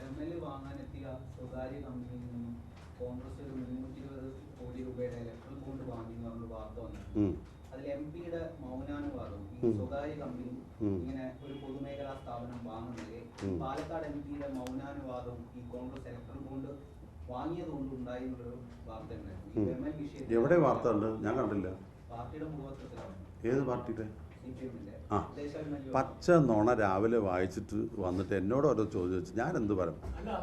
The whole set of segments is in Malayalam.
ബെമ്മൽ വാങ്ങാനെത്തിയ സ്വകാര്യ കമ്പനിയിൽ നിന്നും കോൺഗ്രസ് ഒരു 320 കോടി രൂപയുടെ ഇലക്ട്രൽ ബോണ്ട് വാങ്ങി എന്നുള്ള വാർത്ത വന്നു. അതിൽ എംപിയുടെ മൗനാനുവാദം ഈ സ്വകാര്യ കമ്പനി ഇങ്ങനെ ഒരു പൊതുമേഖലാ സ്ഥാപനം വാങ്ങുന്നതിലെ പാലക്കാട് എംപിയുടെ മൗനാനുവാദം ഈ കോൺഗ്രസ് ഇലക്ട്രൽ ബോണ്ട് വാങ്ങിയത് കൊണ്ട് ഉണ്ടായി എന്നുള്ളൊരു വാർത്ത ഉണ്ടായിരുന്നു. ഈ ബെമ്മൽ വിഷയത്തിൽ എവിടെ വാർത്ത ഉണ്ട്? ഞാൻ കണ്ടില്ല. പാർട്ടിയുടെ മുഖപത്രത്തിലാണ്. ഏത് പാർട്ടിയുടെ? ആ, പച്ച നുണ രാവിലെ വായിച്ചിട്ട് വന്നിട്ട് എന്നോട് ഓരോ ചോദിച്ചു. ഞാൻ എന്ത് പറയും?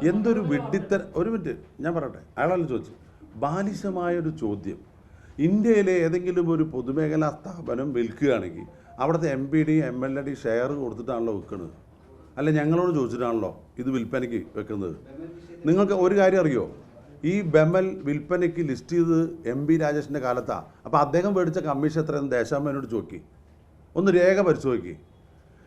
എന്തൊരു വിഡ്ഢിത്തര. ഒരു മിനിറ്റ് ഞാൻ പറയട്ടെ. അയാളല്ല ചോദിച്ചു. ബാലിശമായൊരു ചോദ്യം. ഇന്ത്യയിലെ ഏതെങ്കിലും ഒരു പൊതുമേഖലാ സ്ഥാപനം വിൽക്കുകയാണെങ്കിൽ അവിടുത്തെ MPD MLD ഷെയർ കൊടുത്തിട്ടാണല്ലോ വിൽക്കുന്നത്, അല്ല ഞങ്ങളോട് ചോദിച്ചിട്ടാണല്ലോ ഇത് വിൽപ്പനയ്ക്ക് വെക്കുന്നത്. നിങ്ങൾക്ക് ഒരു കാര്യം അറിയോ? ഈ ബെമൽ വിൽപ്പനയ്ക്ക് ലിസ്റ്റ് ചെയ്ത് MP രാജേഷിൻ്റെ കാലത്താണ്. അപ്പോൾ അദ്ദേഹം മേടിച്ച കമ്മീഷൻ എത്രയെന്ന് ദേശാമ്മേനോട് ചോദിക്കി, ഒന്ന് രേഖ പരിശോധിക്കുക.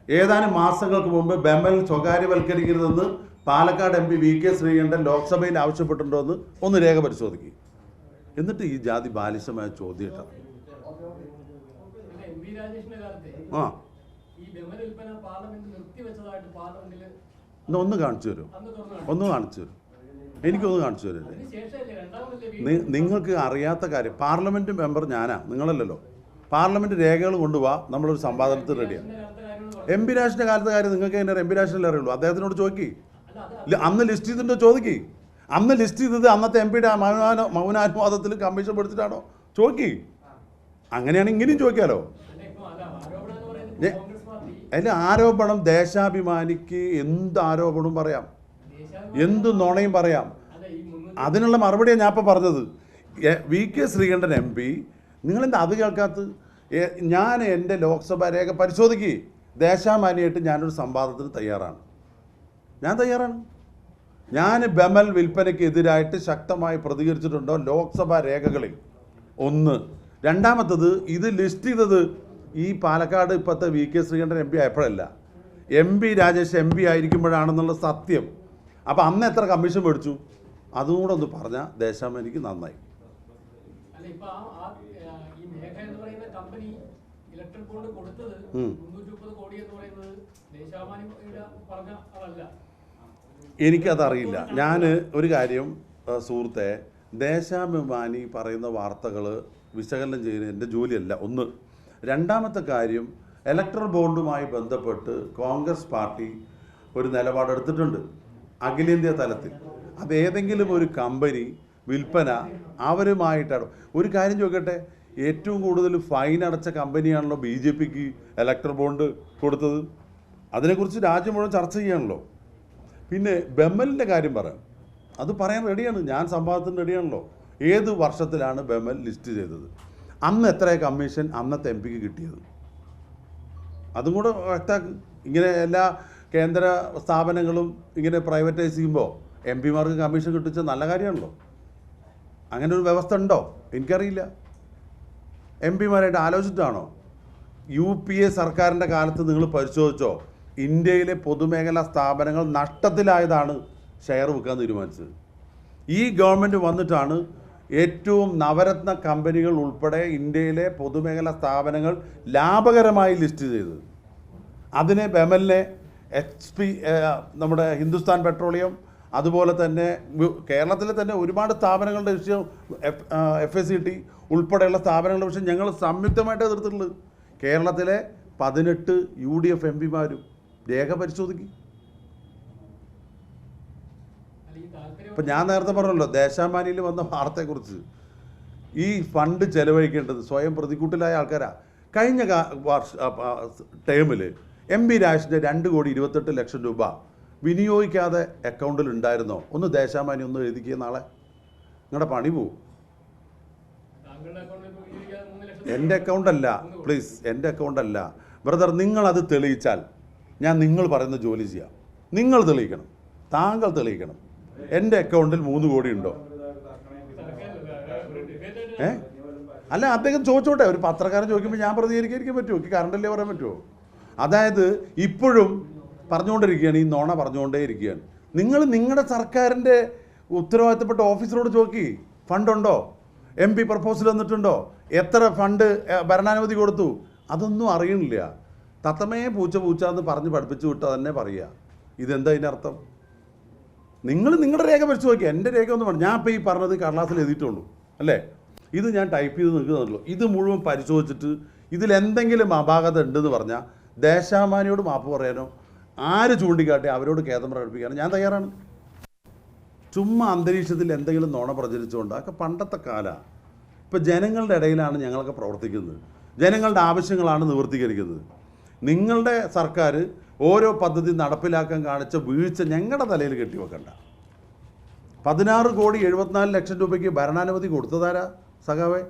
ഏതാനും മാസങ്ങൾക്ക് മുമ്പ് ബെമൽ സ്വകാര്യവൽക്കരിക്കരുതെന്ന് പാലക്കാട് MP VK ശ്രീകണ്ഠൻ ലോക്സഭയിൽ ആവശ്യപ്പെട്ടിട്ടുണ്ടോ എന്ന് ഒന്ന് രേഖ പരിശോധിക്കുക. എന്നിട്ട് ഈ ജാതി ബാലിശമായ ചോദ്യം ഇട്ടത്. ആ ഒന്ന് കാണിച്ചു തരും, ഒന്ന് കാണിച്ചു തരും, എനിക്കൊന്ന് കാണിച്ചു തരല്ലേ. നിങ്ങൾക്ക് അറിയാത്ത കാര്യം, പാർലമെൻറ്റ് മെമ്പർ ഞാനാ, നിങ്ങളല്ലല്ലോ. പാർലമെൻറ്റ് രേഖകൾ കൊണ്ടുപോവാ, നമ്മളൊരു സമ്പാദനത്തിൽ റെഡിയാണ്. MP രാജേഷിൻ്റെ കാലത്തെ കാര്യം നിങ്ങൾക്ക് എന്നെ MP രാജേഷിനല്ലേ അറിയുള്ളൂ. അദ്ദേഹത്തിനോട് ചോദിക്കി. അന്ന് ലിസ്റ്റ് ചെയ്തിട്ടുണ്ടോ ചോദിക്കി. അന്ന് ലിസ്റ്റ് ചെയ്തത് അന്നത്തെ MPയുടെ മൗനാനുവാദത്തിൽ കമ്മീഷൻ കൊടുത്തിട്ടാണോ ചോദിക്കി. അങ്ങനെയാണ് ഇങ്ങനെയും ചോദിക്കാമല്ലോ. അതിൻ്റെ ആരോപണം ദേശാഭിമാനിക്ക് എന്ത് ആരോപണവും പറയാം, എന്ത് നുണയും പറയാം. അതിനുള്ള മറുപടിയാണ് ഞാൻ ഇപ്പോൾ പറഞ്ഞത്. VK ശ്രീകണ്ഠൻ MP, നിങ്ങളെന്താ അത് കേൾക്കാത്തത്? ഞാൻ എൻ്റെ ലോക്സഭാ രേഖ പരിശോധിക്കുക. ദേശാഭിമാനിയായിട്ട് ഞാനൊരു സംവാദത്തിന് തയ്യാറാണ്. ഞാൻ ബെമൽ വിൽപ്പനയ്ക്ക് എതിരായിട്ട് ശക്തമായി പ്രതികരിച്ചിട്ടുണ്ടോ ലോക്സഭാ രേഖകളിൽ? ഒന്ന്. രണ്ടാമത്തത്, ഇത് ലിസ്റ്റ് ചെയ്തത് ഈ പാലക്കാട് ഇപ്പോഴത്തെ VK Sreekandan MP ആയപ്പോഴല്ല, MP Rajesh MP ആയിരിക്കുമ്പോഴാണെന്നുള്ള സത്യം. അപ്പോൾ അന്ന് എത്ര കമ്മീഷൻ മേടിച്ചു അതും കൂടെ ഒന്ന് പറഞ്ഞാൽ ദേശാഭിമാനിക്ക് നന്നായി. എനിക്കതറിയില്ല. ഞാൻ ഒരു കാര്യം സുഹൃത്തെ, ദേശാഭിമാനി പറയുന്ന വാർത്തകൾ വിശകലനം ചെയ്യുന്നത് എൻ്റെ ജോലിയല്ല. ഒന്ന്. രണ്ടാമത്തെ കാര്യം, ഇലക്ട്രൽ ബോണ്ടുമായി ബന്ധപ്പെട്ട് കോൺഗ്രസ് പാർട്ടി ഒരു നിലപാടെടുത്തിട്ടുണ്ട് അഖിലേന്ത്യാ തലത്തിൽ. അത് ഏതെങ്കിലും ഒരു കമ്പനി വിൽപ്പന അവരുമായിട്ടാണ്. ഒരു കാര്യം ചോദിക്കട്ടെ, ഏറ്റവും കൂടുതൽ ഫൈൻ അടച്ച കമ്പനിയാണല്ലോ BJPക്ക് ഇലക്ട്രൽ ബോണ്ട് കൊടുത്തത്. അതിനെക്കുറിച്ച് രാജ്യം മുഴുവൻ ചർച്ച ചെയ്യാണല്ലോ. പിന്നെ ബെമലിൻ്റെ കാര്യം പറയാം, അത് പറയാൻ റെഡിയാണ്. ഞാൻ സംവാദത്തിന് റെഡിയാണല്ലോ. ഏത് വർഷത്തിലാണ് ബെമൽ ലിസ്റ്റ് ചെയ്തത്? അന്ന് എത്ര കമ്മീഷൻ അന്നത്തെ MPക്ക് കിട്ടിയത്? അതും കൂടെ വ്യക്തമാക്കും. ഇങ്ങനെ എല്ലാ കേന്ദ്ര സ്ഥാപനങ്ങളും ഇങ്ങനെ പ്രൈവറ്റൈസ് ചെയ്യുമ്പോൾ MPമാർക്ക് കമ്മീഷൻ കിട്ടിച്ച നല്ല കാര്യമാണല്ലോ. അങ്ങനെ ഒരു വ്യവസ്ഥ ഉണ്ടോ? എനിക്കറിയില്ല. MPമാരായിട്ട് ആലോചിച്ചിട്ടാണോ? UPA സർക്കാരിൻ്റെ കാലത്ത് നിങ്ങൾ പരിശോധിച്ചോ? ഇന്ത്യയിലെ പൊതുമേഖലാ സ്ഥാപനങ്ങൾ നഷ്ടത്തിലായതാണ് ഷെയർ വിൽക്കാൻ തീരുമാനിച്ചത്. ഈ ഗവൺമെൻറ് വന്നിട്ടാണ് ഏറ്റവും നവരത്ന കമ്പനികൾ ഉൾപ്പെടെ ഇന്ത്യയിലെ പൊതുമേഖലാ സ്ഥാപനങ്ങൾ ലാഭകരമായി ലിസ്റ്റ് ചെയ്തത്. അതിനെ ബെമലിനെ HP, നമ്മുടെ ഹിന്ദുസ്ഥാൻ പെട്രോളിയം, അതുപോലെ തന്നെ കേരളത്തിലെ തന്നെ ഒരുപാട് സ്ഥാപനങ്ങളുടെ വിഷയം FACT ഉൾപ്പെടെയുള്ള സ്ഥാപനങ്ങളുടെ വിഷയം ഞങ്ങൾ സംയുക്തമായിട്ട് എതിർത്തിട്ടുള്ളത്. കേരളത്തിലെ 18 UDF MPമാരും രേഖ പരിശോധിക്കും. ഇപ്പം ഞാൻ നേരത്തെ പറഞ്ഞല്ലോ ദേശാഭിമാനിയിൽ വന്ന വാർത്തയെക്കുറിച്ച്. ഈ ഫണ്ട് ചെലവഴിക്കേണ്ടത് സ്വയം പ്രതിക്കൂട്ടിലായ ആൾക്കാരാണ്. കഴിഞ്ഞ ടേമിൽ MP രാജേഷിൻ്റെ 2,28,00,000 രൂപ വിനിയോഗിക്കാതെ അക്കൗണ്ടിൽ ഉണ്ടായിരുന്നോ? ഒന്ന് ദേശാഭിമാനി ഒന്ന് എഴുതിക്കുക. നാളെ നിങ്ങളുടെ പണി പോവും. എൻ്റെ അക്കൗണ്ടല്ല, പ്ലീസ്, എൻ്റെ അക്കൗണ്ടല്ല ബ്രദർ. നിങ്ങളത് തെളിയിച്ചാൽ ഞാൻ നിങ്ങൾ പറയുന്ന ജോലി ചെയ്യാം. നിങ്ങൾ തെളിയിക്കണം, താങ്കൾ തെളിയിക്കണം. എൻ്റെ അക്കൗണ്ടിൽ 3 കോടി ഉണ്ടോ? അല്ല, അദ്ദേഹം ചോദിച്ചോട്ടെ. ഒരു പത്രക്കാരൻ ചോദിക്കുമ്പോൾ ഞാൻ പ്രതികരിക്കാൻ പറ്റുമോ? എനിക്ക് കറണ്ടല്ലേ പറയാൻ പറ്റുമോ? അതായത് ഇപ്പോഴും പറഞ്ഞുകൊണ്ടിരിക്കുകയാണ്, ഈ നുണ പറഞ്ഞുകൊണ്ടേ ഇരിക്കുകയാണ്. നിങ്ങൾ നിങ്ങളുടെ സർക്കാരിൻ്റെ ഉത്തരവാദിത്തപ്പെട്ട ഓഫീസറോട് ചോദിക്കി, ഫണ്ടുണ്ടോ? MP പ്രപ്പോസൽ വന്നിട്ടുണ്ടോ? എത്ര ഫണ്ട് ഭരണാനുമതി കൊടുത്തു? അതൊന്നും അറിയണില്ല. തത്തമേ പൂച്ച എന്ന് പറഞ്ഞ് പഠിപ്പിച്ചു വിട്ടാൽ തന്നെ പറയുക. ഇതെന്താ ഇതിൻ്റെ അർത്ഥം? നിങ്ങൾ നിങ്ങളുടെ രേഖ പരിശോധിച്ച് നോക്കിയാൽ എൻ്റെ രേഖ ഒന്ന് പറഞ്ഞു. ഞാൻ ഇപ്പോൾ ഈ പറഞ്ഞത് കടലാസിൽ എഴുതിയിട്ടുള്ളൂ അല്ലേ? ഇത് ഞാൻ ടൈപ്പ് ചെയ്ത് നിൽക്കുന്നുള്ളൂ. ഇത് മുഴുവൻ പരിശോധിച്ചിട്ട് ഇതിലെന്തെങ്കിലും അപാകത ഉണ്ടെന്ന് പറഞ്ഞാൽ ദേശാഭിമാനിയോട് മാപ്പ് പറയാനോ ആര് ചൂണ്ടിക്കാട്ടി അവരോട് ഖേദം പ്രകടിപ്പിക്കാനോ ഞാൻ തയ്യാറാണ്. ചുമ്മാ അന്തരീക്ഷത്തിൽ എന്തെങ്കിലും നുണ പ്രചരിച്ചുകൊണ്ട് അതൊക്കെ പണ്ടത്തെ കാലമാണ്. ഇപ്പോൾ ജനങ്ങളുടെ ഇടയിലാണ് ഞങ്ങളൊക്കെ പ്രവർത്തിക്കുന്നത്, ജനങ്ങളുടെ ആവശ്യങ്ങളാണ് നിവൃത്തീകരിക്കുന്നത്. നിങ്ങളുടെ സർക്കാർ ഓരോ പദ്ധതി നടപ്പിലാക്കാൻ കാണിച്ച വീഴ്ച ഞങ്ങളുടെ തലയിൽ കെട്ടിവെക്കണ്ട. 16,74,00,000 രൂപയ്ക്ക് ഭരണാനുമതി കൊടുത്തതാരാ സഖാവേ?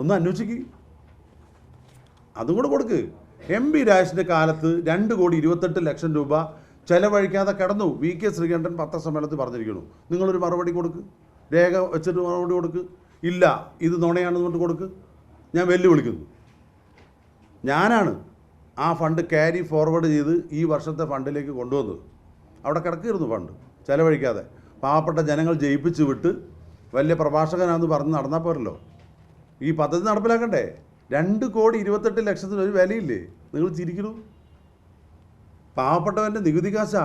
ഒന്ന് അന്വേഷിക്ക്, അതും കൂടെ കൊടുക്ക്. MP രാജേഷിൻ്റെ കാലത്ത് 2,28,00,000 രൂപ ചെലവഴിക്കാതെ കിടന്നു. VK ശ്രീകണ്ഠൻ പത്രസമ്മേളനത്തിൽ പറഞ്ഞിരിക്കുന്നു. നിങ്ങളൊരു മറുപടി കൊടുക്ക്, രേഖ വെച്ചിട്ട് മറുപടി കൊടുക്ക്. ഇല്ല ഇത് നുണയാണെന്നുകൊണ്ട് കൊടുക്ക്. ഞാൻ വെല്ലുവിളിക്കുന്നു. ഞാനാണ് ആ ഫണ്ട് ക്യാരി ഫോർവേഡ് ചെയ്ത് ഈ വർഷത്തെ ഫണ്ടിലേക്ക് കൊണ്ടുവന്നത്. അവിടെ കിടക്കിയിരുന്നു ഫണ്ട് ചെലവഴിക്കാതെ. പാവപ്പെട്ട ജനങ്ങൾ ജയിപ്പിച്ച് വിട്ട് വലിയ പ്രഭാഷകനാണെന്ന് പറഞ്ഞ് നടന്നാൽ പോരല്ലോ. ഈ പദ്ധതി നടപ്പിലാക്കണ്ടേ? 2,28,00,000 ഒരു വിലയില്ലേ? നിങ്ങൾ ചിരിക്കണു. പാവപ്പെട്ടവൻ്റെ നികുതി കാശാ,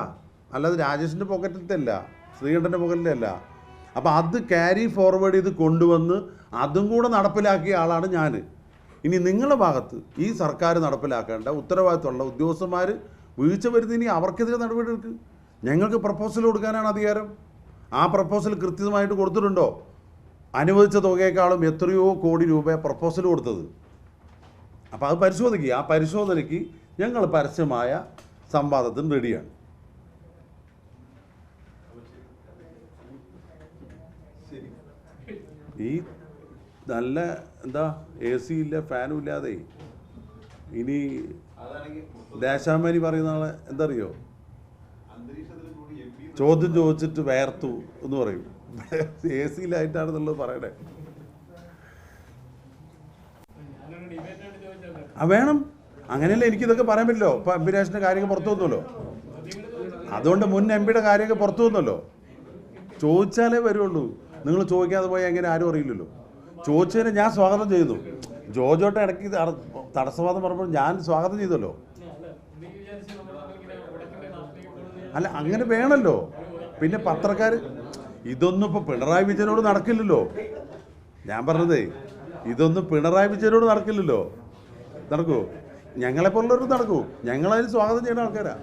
അല്ലാതെ രാജേഷിൻ്റെ പോക്കറ്റിലത്തെ അല്ല, ശ്രീകണ്ഠൻ്റെ പോക്കറ്റിലെ അല്ല. അപ്പോൾ അത് ക്യാരി ഫോർവേഡ് ചെയ്ത് കൊണ്ടുവന്ന് അതും കൂടെ നടപ്പിലാക്കിയ ആളാണ് ഞാൻ. ഇനി നിങ്ങളുടെ ഭാഗത്ത് ഈ സർക്കാർ നടപ്പിലാക്കേണ്ട ഉത്തരവാദിത്തമുള്ള ഉദ്യോഗസ്ഥന്മാർ വീഴ്ച വരുത്തിനി അവർക്കെതിരെ നടപടിയെടുക്കുക. ഞങ്ങൾക്ക് പ്രപ്പോസൽ കൊടുക്കാനാണ് അധികാരം. ആ പ്രപ്പോസൽ കൃത്യമായിട്ട് കൊടുത്തിട്ടുണ്ടോ? അനുവദിച്ച തുകയേക്കാളും എത്രയോ കോടി രൂപ പ്രപ്പോസൽ കൊടുത്തത്. അപ്പോൾ അത് പരിശോധിക്കുക. ആ പരിശോധനയ്ക്ക് ഞങ്ങൾ പരസ്യമായ സംവാദത്തിന് റെഡിയാണ്. ഈ നല്ല എന്താ AC ഇല്ല, ഫാനും ഇല്ലാതെ ഇനി ദേശാഭിമാനി പറയുന്ന ആളെ എന്താ അറിയോ, ചോദ്യം ചോദിച്ചിട്ട് വേർത്തു എന്ന് പറയും. AC ഇല്ലായിട്ടാണെന്നുള്ളത് പറയണേ. വേണം, അങ്ങനെയല്ലേ എനിക്കിതൊക്കെ പറയാൻ പറ്റില്ലോ. ഇപ്പം MP രാജേഷിൻ്റെ കാര്യമൊക്കെ പുറത്തു വന്നല്ലോ, അതുകൊണ്ട് മുൻ MP യുടെ കാര്യമൊക്കെ പുറത്തു വന്നല്ലോ. ചോദിച്ചാലേ വരുള്ളൂ. നിങ്ങൾ ചോദിക്കാതെ പോയാൽ എങ്ങനെ ആരും അറിയില്ലല്ലോ. ചോദിച്ചതിന് ഞാൻ സ്വാഗതം ചെയ്തു. ജോജോട്ടെ ഇടയ്ക്ക് തടസ്സവാദം പറയുമ്പോൾ ഞാൻ സ്വാഗതം ചെയ്തല്ലോ. അല്ല അങ്ങനെ വേണമല്ലോ. പിന്നെ പത്രക്കാർ ഇതൊന്നും ഇപ്പോൾ പിണറായി വിജയനോട് നടക്കില്ലല്ലോ. ഞാൻ പറഞ്ഞതേ ഇതൊന്നും പിണറായി വിജയനോട് നടക്കില്ലല്ലോ. നടക്കൂ? ഞങ്ങളെപ്പോലുള്ളവർക്ക് നടക്കൂ. ഞങ്ങളതിന് സ്വാഗതം ചെയ്യുന്ന ആൾക്കാരാണ്.